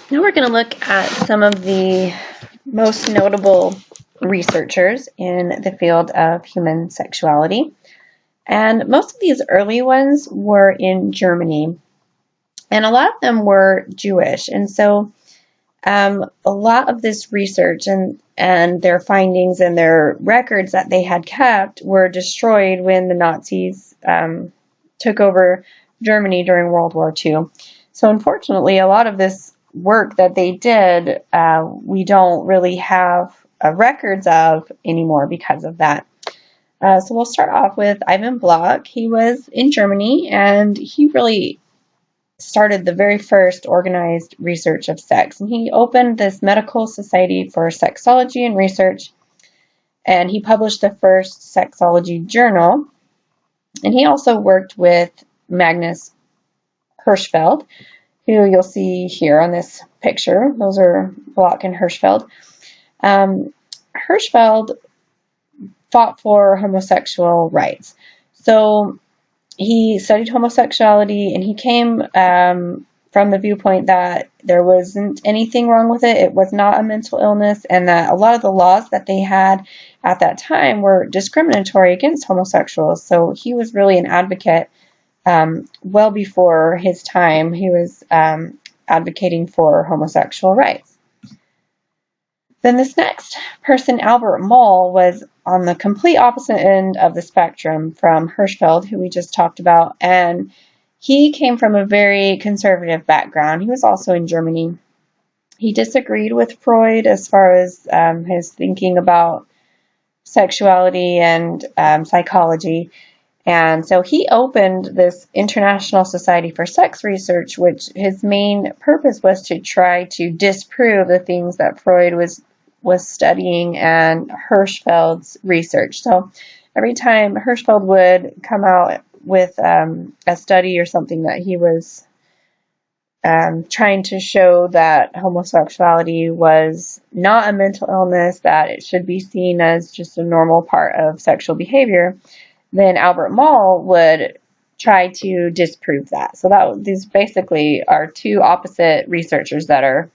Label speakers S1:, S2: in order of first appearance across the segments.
S1: Now we're going to look at some of the most notable researchers in the field of human sexuality. And most of these early ones were in Germany, and a lot of them were Jewish. And so a lot of this research and their findings and their records that they had kept were destroyed when the Nazis took over Germany during World War II. So unfortunately, a lot of this work that they did, we don't really have records of anymore because of that. So we'll start off with Ivan Bloch. He was in Germany, and he really started the very first organized research of sex. And he opened this medical society for sexology and research, and he published the first sexology journal. And he also worked with Magnus Hirschfeld, who you'll see here on this picture. Those are Bloch and Hirschfeld. Hirschfeld fought for homosexual rights. So he studied homosexuality, and he came from the viewpoint that there wasn't anything wrong with it. It was not a mental illness, and that a lot of the laws that they had at that time were discriminatory against homosexuals. So he was really an advocate. Well before his time, he was advocating for homosexual rights. Then this next person, Albert Moll, was on the complete opposite end of the spectrum from Hirschfeld, who we just talked about, and he came from a very conservative background. He was also in Germany. He disagreed with Freud as far as his thinking about sexuality and psychology. And so he opened this International Society for Sex Research, which his main purpose was to try to disprove the things that Freud was studying and Hirschfeld's research. So every time Hirschfeld would come out with a study or something that he was trying to show that homosexuality was not a mental illness, that it should be seen as just a normal part of sexual behavior, then Albert Moll would try to disprove that. So these basically are two opposite researchers that are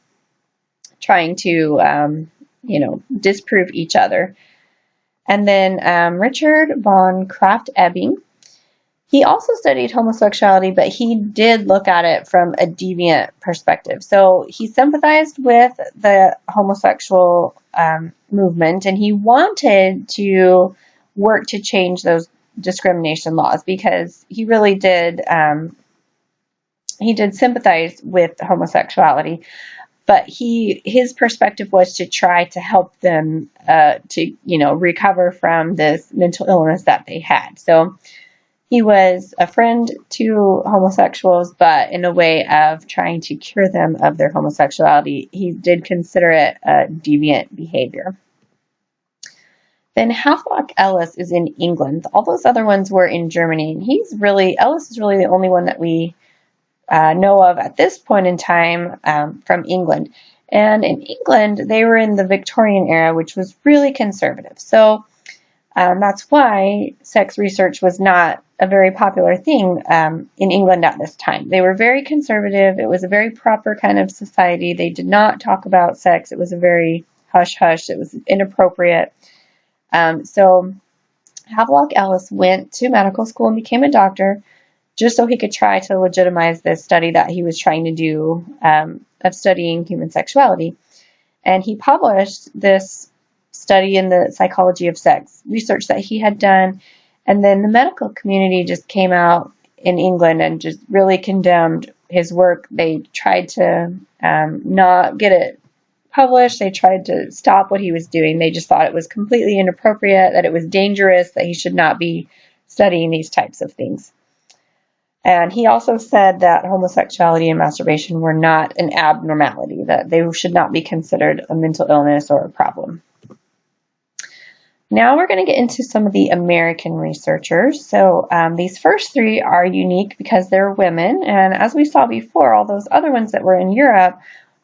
S1: trying to, disprove each other. And then Richard von Krafft-Ebing, he also studied homosexuality, but he did look at it from a deviant perspective. So he sympathized with the homosexual movement, and he wanted to work to change those discrimination laws, because he really did sympathize with homosexuality, but his perspective was to try to help them to recover from this mental illness that they had. So he was a friend to homosexuals, but in a way of trying to cure them of their homosexuality. He did consider it a deviant behavior. Then Havelock Ellis is in England. All those other ones were in Germany. And Ellis is really the only one that we know of at this point in time from England. And in England, they were in the Victorian era, which was really conservative. So that's why sex research was not a very popular thing in England at this time. They were very conservative. It was a very proper kind of society. They did not talk about sex. It was a very hush-hush. It was inappropriate. So Havelock Ellis went to medical school and became a doctor just so he could try to legitimize this study that he was trying to do of studying human sexuality. And he published this study in the Psychology of Sex, research that he had done. And then the medical community just came out in England and just really condemned his work. They tried to not get it published. They tried to stop what he was doing. They just thought it was completely inappropriate, that it was dangerous, that he should not be studying these types of things. And he also said that homosexuality and masturbation were not an abnormality, that they should not be considered a mental illness or a problem. Now we're going to get into some of the American researchers. So these first three are unique because they're women, and as we saw before, all those other ones that were in Europe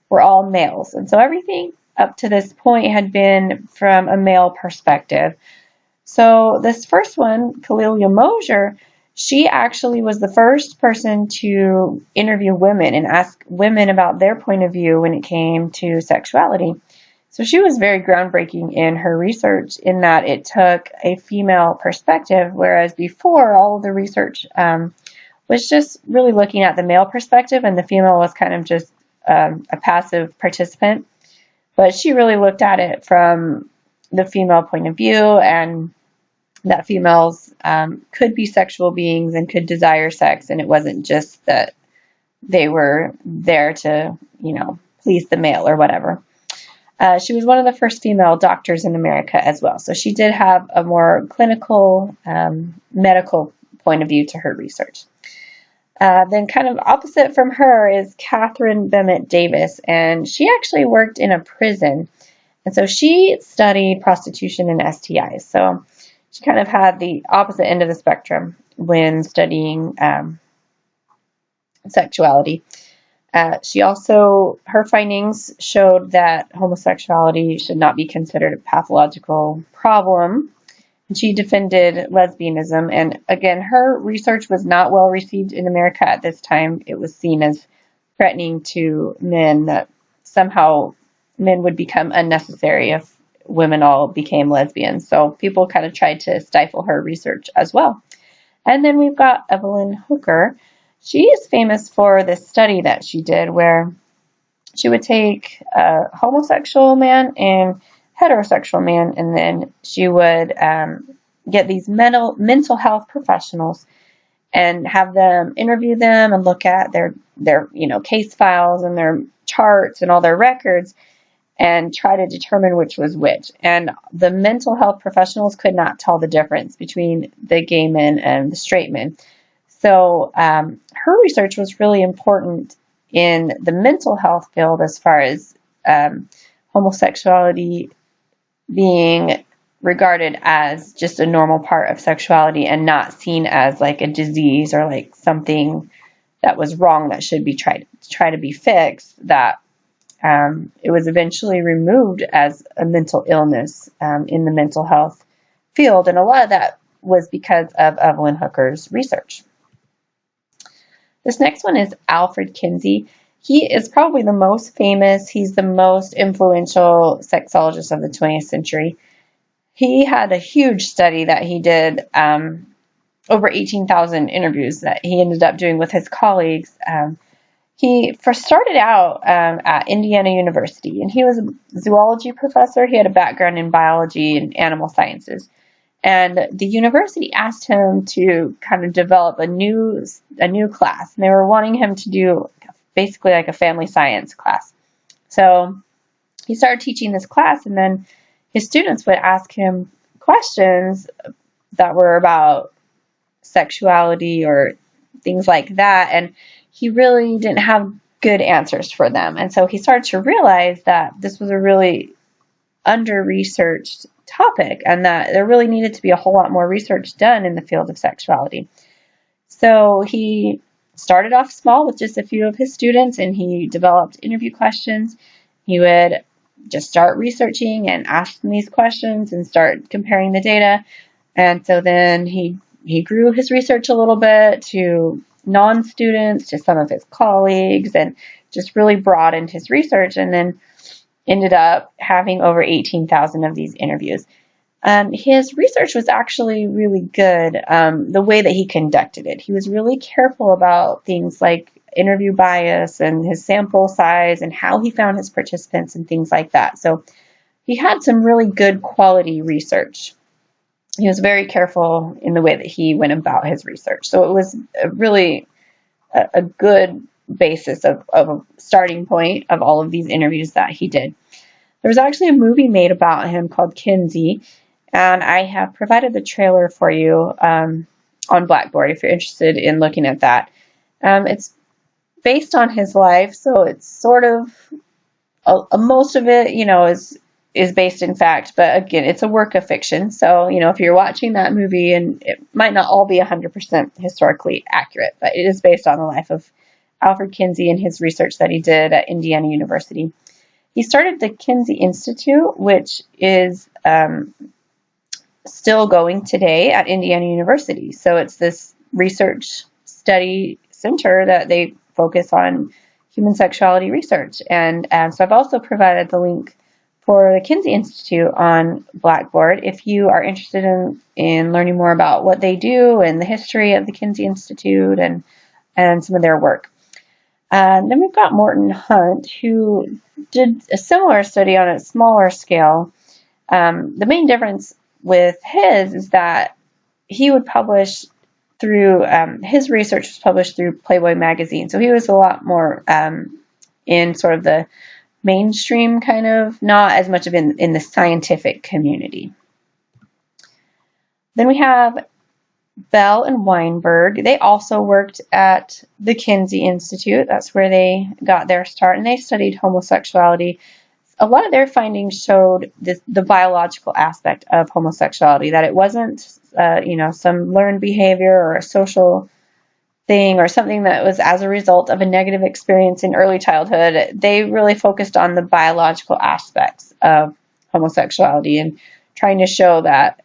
S1: were all males. And so everything up to this point had been from a male perspective. So this first one, Kalilia Mosier, She actually was the first person to interview women and ask women about their point of view when it came to sexuality. So she was very groundbreaking in her research in that it took a female perspective, whereas before all of the research was just really looking at the male perspective, and the female was kind of just a passive participant. But she really looked at it from the female point of view, and that females could be sexual beings and could desire sex, and it wasn't just that they were there to, please the male or whatever. She was one of the first female doctors in America as well, so she did have a more clinical, medical point of view to her research. Then kind of opposite from her is Catherine Bennett Davis, and she actually worked in a prison, and so she studied prostitution and STIs. So she kind of had the opposite end of the spectrum when studying sexuality. Her findings showed that homosexuality should not be considered a pathological problem. She defended lesbianism, and again, her research was not well received in America at this time. It was seen as threatening to men, that somehow men would become unnecessary if women all became lesbians. So people kind of tried to stifle her research as well. And then we've got Evelyn Hooker. She is famous for this study that she did where she would take a homosexual man and heterosexual man, and then she would get these mental health professionals and have them interview them and look at their case files and their charts and all their records and try to determine which was which. And the mental health professionals could not tell the difference between the gay men and the straight men. So her research was really important in the mental health field as far as homosexuality being regarded as just a normal part of sexuality and not seen as like a disease or like something that was wrong that should be tried to be fixed, that it was eventually removed as a mental illness in the mental health field. And a lot of that was because of Evelyn Hooker's research. This next one is Alfred Kinsey. He is probably the most famous. He's the most influential sexologist of the 20th century. He had a huge study that he did, over 18,000 interviews that he ended up doing with his colleagues. He first started out at Indiana University, and he was a zoology professor. He had a background in biology and animal sciences. And the university asked him to kind of develop a new class. And they were wanting him to do basically like a family science class. So he started teaching this class, and then his students would ask him questions that were about sexuality or things like that, and he really didn't have good answers for them. And so he started to realize that this was a really under-researched topic and that there really needed to be a whole lot more research done in the field of sexuality. So he started off small with just a few of his students, and he developed interview questions. He would just start researching and ask them these questions and start comparing the data. And so then he grew his research a little bit to non-students, to some of his colleagues, and just really broadened his research, and then ended up having over 18,000 of these interviews. His research was actually really good, the way that he conducted it. He was really careful about things like interview bias and his sample size and how he found his participants and things like that. So he had some really good quality research. He was very careful in the way that he went about his research. So it was really a good basis of a starting point of all of these interviews that he did. There was actually a movie made about him called Kinsey, and I have provided the trailer for you on Blackboard if you're interested in looking at that. It's based on his life, so it's sort of most of it, is based in fact, but again, it's a work of fiction. So, if you're watching that movie, and it might not all be 100% historically accurate, but it is based on the life of Alfred Kinsey and his research that he did at Indiana University. He started the Kinsey Institute, which is still going today at Indiana University. So it's this research study center that they focus on human sexuality research. And so I've also provided the link for the Kinsey Institute on Blackboard if you are interested in learning more about what they do and the history of the Kinsey Institute and some of their work. Then we've got Morton Hunt, who did a similar study on a smaller scale. The main difference with his is that he would publish through, his research was published through Playboy magazine. So he was a lot more in sort of the mainstream kind of, not as much of in the scientific community. Then we have Bell and Weinberg. They also worked at the Kinsey Institute. That's where they got their start, and they studied homosexuality. A lot of their findings showed the biological aspect of homosexuality, that it wasn't, some learned behavior or a social thing or something that was as a result of a negative experience in early childhood. They really focused on the biological aspects of homosexuality and trying to show that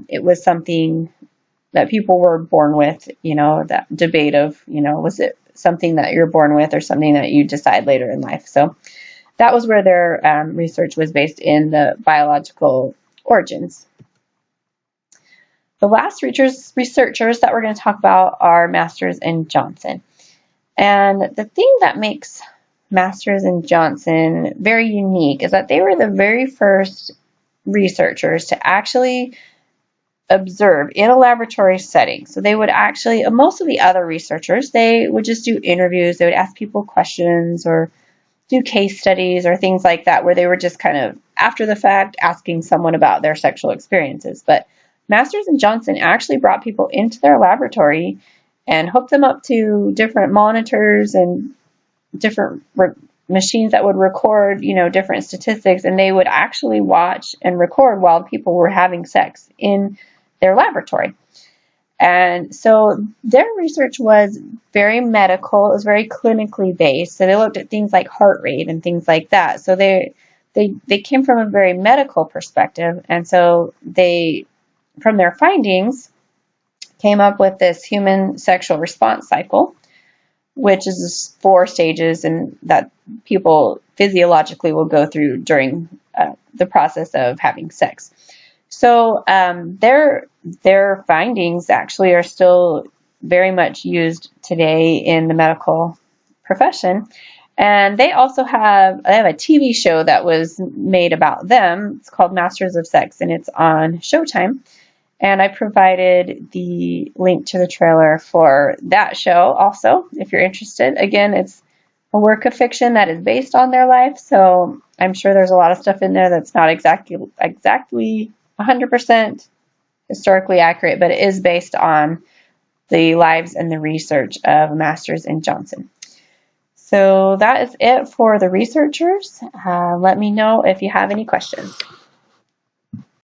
S1: it was something that people were born with, that debate of, was it something that you're born with or something that you decide later in life. So that was where their research was based, in the biological origins. The last researchers that we're going to talk about are Masters and Johnson. And the thing that makes Masters and Johnson very unique is that they were the very first researchers to actually observe in a laboratory setting. So they would actually, most of the other researchers, they would just do interviews. They would ask people questions or do case studies or things like that, where they were just kind of after the fact asking someone about their sexual experiences. But Masters and Johnson actually brought people into their laboratory and hooked them up to different monitors and different machines that would record, different statistics, and they would actually watch and record while people were having sex in their laboratory. And so their research was very medical. It was very clinically based. So they looked at things like heart rate and things like that. So they came from a very medical perspective. And so they, from their findings, came up with this human sexual response cycle, which is 4 stages and that people physiologically will go through during the process of having sex. So their findings actually are still very much used today in the medical profession. And they also have a TV show that was made about them. It's called Masters of Sex, and it's on Showtime. And I provided the link to the trailer for that show also, if you're interested. Again, it's a work of fiction that is based on their life, so I'm sure there's a lot of stuff in there that's not exactly 100% historically accurate, but it is based on the lives and the research of Masters and Johnson. So that is it for the researchers. Let me know if you have any questions.